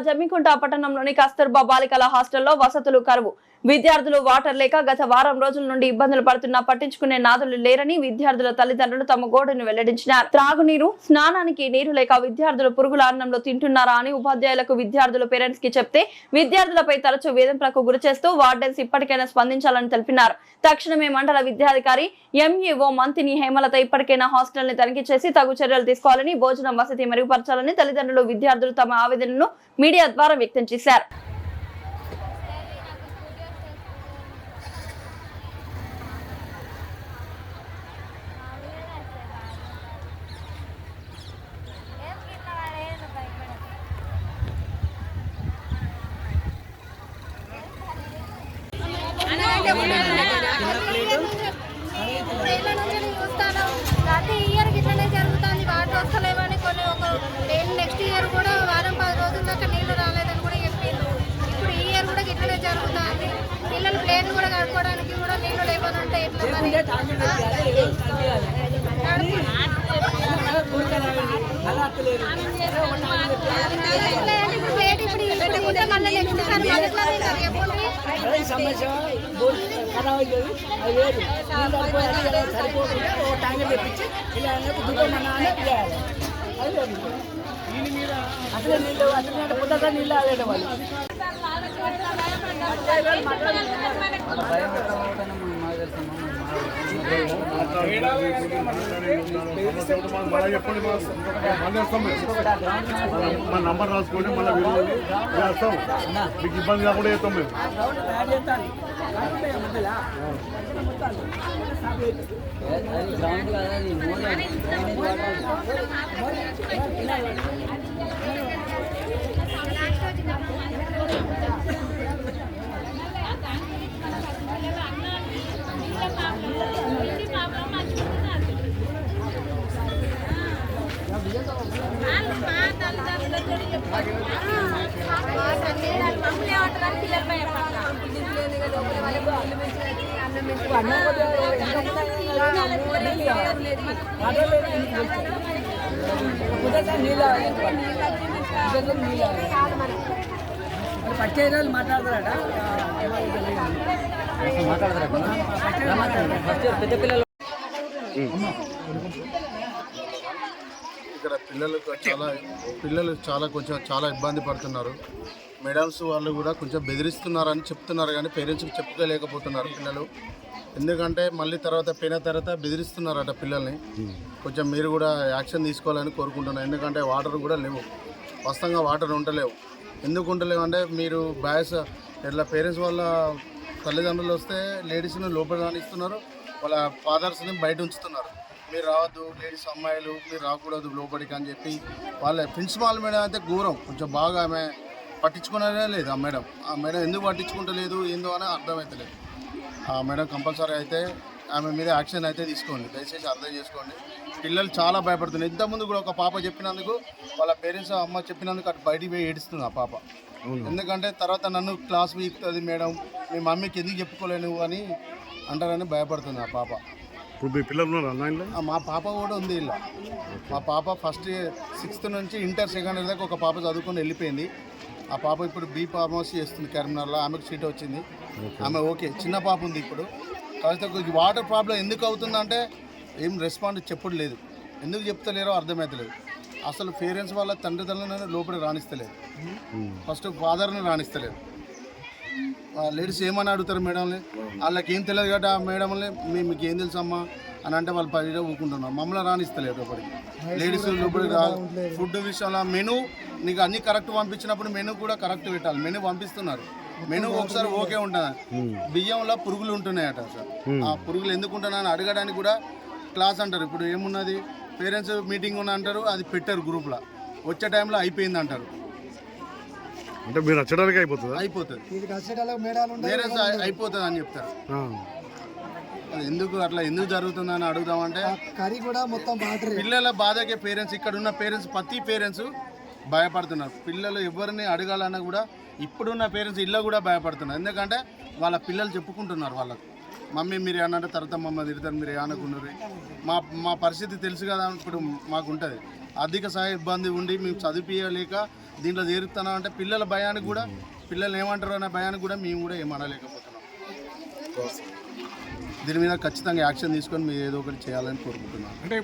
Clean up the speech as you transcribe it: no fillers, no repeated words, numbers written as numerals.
జమ్మికుంట పట్టణంలోని కస్తూర్బా బాలికల హాస్టల్లో వసతులు కరువు. విద్యార్థులు వాటర్ లేక గత వారం రోజుల నుండి ఇబ్బందులు పడుతున్నా పట్టించుకునే నాదులు లేరని విద్యార్థుల తల్లిదండ్రులు తమ గోడును వెల్లడించినారు. త్రాగునీరు, స్నానానికి నీరు లేక విద్యార్థులు పురుగుల అన్నంలో తింటున్నారా అని ఉపాధ్యాయులకు విద్యార్థుల పేరెంట్స్ కి చెప్తే విద్యార్థులపై తరచూ వేధింపులకు గురిచేస్తూ వార్డెన్స్ ఇప్పటికైనా స్పందించాలని తెలిపినారు. తక్షణమే మండల విద్యాధికారి ఎంఈఓ మంత్రిని హేమలత ఇప్పటికైనా హాస్టల్ ని తనిఖీ చేసి తగు చర్యలు తీసుకోవాలని, భోజనం వసతి మెరుగుపరచాలని తల్లిదండ్రులు విద్యార్థులు తమ ఆవేదనను మీడియా ద్వారా వ్యక్తం చేశారు. ప్రతి ఇయర్ ఇట్లనే జరుగుతుంది. వాటర్ వస్తలేవని నెక్స్ట్ ఇయర్ కూడా వారం 10 రోజుల దాకా నీళ్లు రాలేదని కూడా చెప్పిండు. ఇప్పుడు ఈ ఇయర్ కూడా ఇట్లనే జరుగుతుంది. పిల్లలు ప్లేన్ కూడా కడుక్కోవడానికి కూడా నీళ్లు లేవనంటే ఎట్లా మరి? ప్లేట్ ఇప్పుడు మళ్ళీ నెక్స్ట్ సమస్య ఖరాబ్ అవుతుంది. అది వేరు సరిపోకుండా ఓ ట్యాంకర్ తెప్పించి ఇలా దుకాణం చేయాలి. అది అసలే నీళ్ళు అసలు పొద్దుగా నీళ్ళు ఆగేట వాళ్ళు మా నంబర్ రాసుకోండి, మళ్ళీ వేస్తాం. మీకు ఇబ్బంది కాకుండా చేస్తాం మేము. పచ్చేరాలు మాట్లాడతారట. ఇక్కడ పిల్లలు చాలా ఇబ్బంది పడుతున్నారు. మేడమ్స్ వాళ్ళు కూడా కొంచెం బెదిరిస్తున్నారని చెప్తున్నారు, కానీ పేరెంట్స్కి చెప్పుకోలేకపోతున్నారు పిల్లలు. ఎందుకంటే మళ్ళీ పోయిన తర్వాత బెదిరిస్తున్నారట పిల్లల్ని. కొంచెం మీరు కూడా యాక్షన్ తీసుకోవాలని కోరుకుంటున్నాను. ఎందుకంటే వాటర్ కూడా లేవు, వాస్తవంగా వాటర్ ఉండలేవు. ఎందుకు ఉండలేవు అంటే మీరు బాయ్స్ ఇట్లా పేరెంట్స్ వాళ్ళ తల్లిదండ్రులు వస్తే లేడీస్ని లోపల రానిస్తున్నారు, వాళ్ళ ఫాదర్స్ని బయట ఉంచుతున్నారు. మీరు రావద్దు, లేడీస్ అమ్మాయిలు మీరు రాకూడదు లోపలికి అని చెప్పి వాళ్ళ ప్రిన్సిపాల్ మేడం అయితే ఘోరం. కొంచెం బాగా ఆమె పట్టించుకునేదే లేదు. ఆ మేడం ఎందుకు పట్టించుకుంటలేదు ఏందో అని అర్థమవుతలేదు. ఆ మేడం కంపల్సరీ అయితే ఆమె మీద యాక్షన్ అయితే తీసుకోండి, దయచేసి అర్థం చేసుకోండి. పిల్లలు చాలా భయపడుతున్నారు. ఇంతకుముందు కూడా ఒక పాప చెప్పినందుకు వాళ్ళ పేరెంట్స్ అమ్మ చెప్పినందుకు అటు బయటికి పోయి ఏడుస్తుంది ఆ పాప. ఎందుకంటే తర్వాత నన్ను క్లాస్ వీక్తుంది మేడం, మీ మమ్మీకి ఎందుకు చెప్పుకోలేను అని అంటారని భయపడుతుంది ఆ పాప. మా పాప కూడా ఉంది ఇలా. మా పాప ఫస్ట్ 6th నుంచి ఇంటర్ సెకండ్ ఇయర్ దాకా ఒక పాప చదువుకొని వెళ్ళిపోయింది. ఆ పాప ఇప్పుడు బీ ఫార్మసీ చేస్తుంది కరీంనగర్లో. ఆమెకు సీట్ వచ్చింది. ఆమె ఓకే, చిన్న పాప ఉంది ఇప్పుడు. కాకపోతే వాటర్ ప్రాబ్లం ఎందుకు అవుతుందంటే ఏం రెస్పాండ్ చెప్పుడు లేదు. ఎందుకు చెప్తలేరో అర్థమవుతలేదు. అసలు పేరెంట్స్ వాళ్ళ తండ్రిదండ్రులను లోపల రాణిస్తలేదు, ఫస్ట్ ఫాదర్ని రాణిస్తలేదు. లేడీస్ ఏమని అడుగుతారు మేడంని, వాళ్ళకి ఏం తెలియదు కదా మేడంని, మీకు ఏం తెలుసమ్మా అని అంటే వాళ్ళు 10 ఊరుకుంటున్నారు. మమ్మల్ని రాణిస్తలేదు లోపలికి. లేడీస్ లోపలికి ఫుడ్ విషయంలో మెనూ నీకు అన్ని కరెక్ట్ పంపించినప్పుడు మెనూ కూడా కరెక్ట్ పెట్టాలి. మెనూ పంపిస్తున్నారు, మెనూ ఒకసారి ఓకే ఉంటుంది. బియ్యంలో పురుగులు ఉంటున్నాయట సార్. ఆ పురుగులు ఎందుకు ఉంటున్నాయని అడగడానికి కూడా క్లాస్ అంటారు. ఇప్పుడు ఏమున్నది పేరెంట్స్ మీటింగ్ ఉన్న అంటారు, అది పెట్టారు గ్రూప్లో. వచ్చే టైంలో అయిపోయింది అంటారు. అంటే మీరు వచ్చడానికి అయిపోతుంది అయిపోతుంది అని చెప్తారు. అది ఎందుకు జరుగుతుందని అడుగుదామంటే పిల్లల బాధకే పేరెంట్స్, ఇక్కడ ఉన్న పేరెంట్స్ ప్రతి పేరెంట్స్ భయపడుతున్నారు. పిల్లలు ఎవరిని అడగాలన్నా కూడా ఇప్పుడున్న పేరెంట్స్ ఇళ్ళ కూడా భయపడుతున్నారు. ఎందుకంటే వాళ్ళ పిల్లలు చెప్పుకుంటున్నారు వాళ్ళకు మమ్మీ మీరు ఏమన్నా తర్వాత మమ్మల్ని తిడతారు, మీరు ఏమనుకున్నారు. మా పరిస్థితి తెలుసు కదా, ఇప్పుడు మాకు ఉంటుంది ఆర్థిక సహాయ ఇబ్బంది ఉండి మేము చదివించలేక దీంట్లో చేరుతున్నాం అంటే పిల్లల భయానికి కూడా, పిల్లలు ఏమంటారు అనే భయానికి కూడా మేము కూడా ఏమనలేకపోతున్నాం. దీని మీద ఖచ్చితంగా యాక్షన్ తీసుకొని మీరు ఏదో ఒకటి చేయాలని కోరుకుంటున్నాను. అంటే